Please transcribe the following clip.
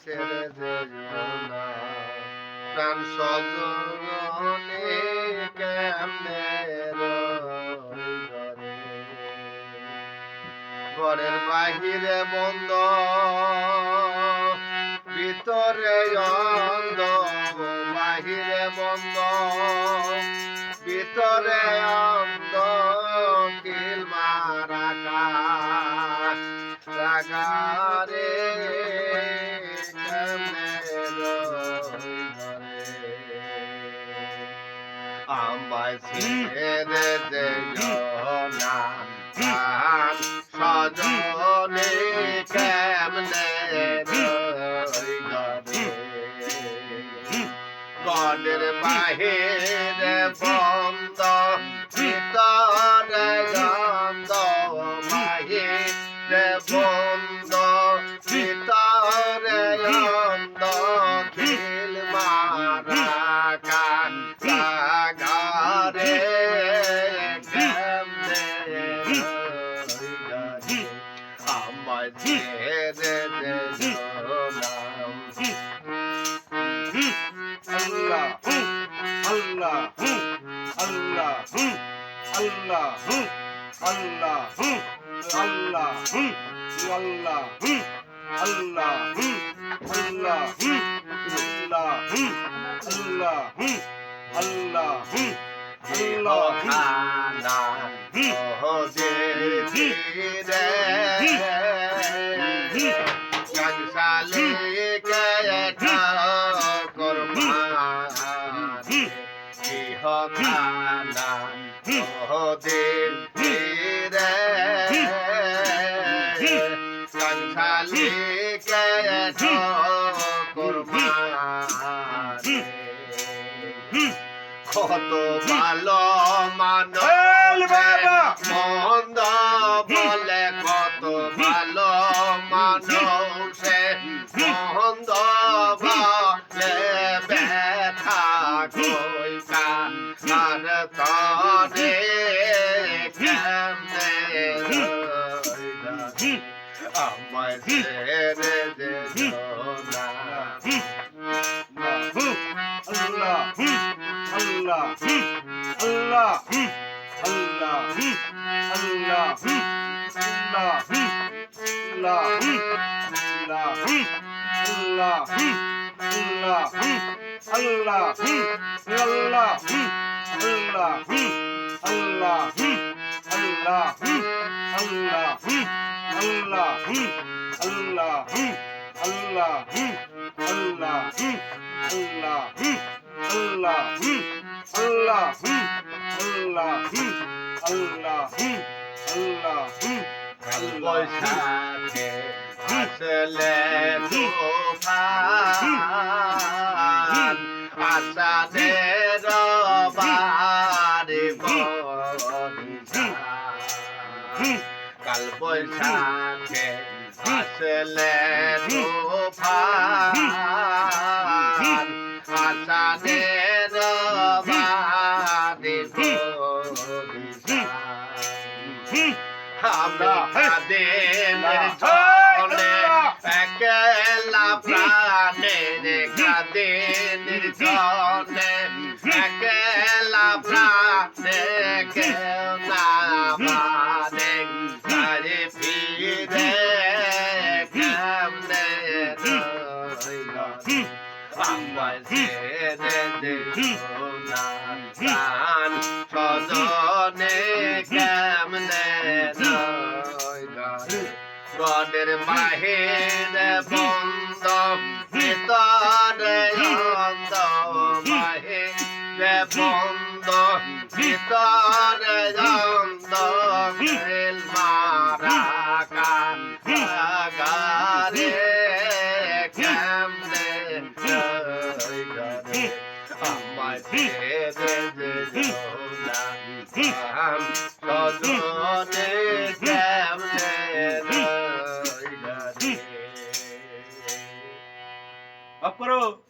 ছেড়ে যেও না প্রাণ স্বজনে কেমনে রই ঘরে ঘরের বাহিরে বন্ধ ভিতরে অন্ধ বাহিরে বন্ধ ভিতরে অন্ধ কিল মারা রাগারে কেমনে রই ঘরে আমায় ছেড়ে যেও না প্রাণ স্বজনে কেমনে রই ঘরে ঘরের বাহিরে বন্ধ ভিতরে গন্ধ বাহিরে বন্ধ ভিতরে অন্ধ খিল মারা কাঘরে কেমনে রই ঘরে আমায় ছেড়ে যেও না Allah, Allah, Allah, Allah, Allah, Allah, Allah, Allah, Allah, Allah, খানা তীরে কংসালে ঠাকুর মারে ইহ খানা তীরে কংসালে ঠাকুর মারে কত ভালো মানুষ মন্দ বলে কত ভালো মানুষ মন্দ বলে ব্যথা কইকা আর তরে কেমনে রই ঘরে আমায় ছেড়ে যেও না Allah, Allah, Allah, Allah, Allah, বৈশাখে আসলে তুফান আষাঢ়ের বাড়ি কাল বৈশাখে আসলে তুফান আষাঢ়ের বাড়ি আমরা কাদের চলে একলা প্রাণের কাদের চলে একলা প্রাণে কেউ না মানে তারে ফিরে কেমনে রই ঘরে আমায় ছেড়ে যেও না প্রাণ স্বজনে কেমনে রই ঘরে ঘরের বাহিরে বন্ধ ভিতরে অন্ধ বাহিরে বন্ধ ভিতরে অন্ধ খেল মারা কাঘরে কেমনে রই ঘরে আমায় ছেড়ে যেও না প্রাণ স্বজনে কেমনে রই ঘরে Up,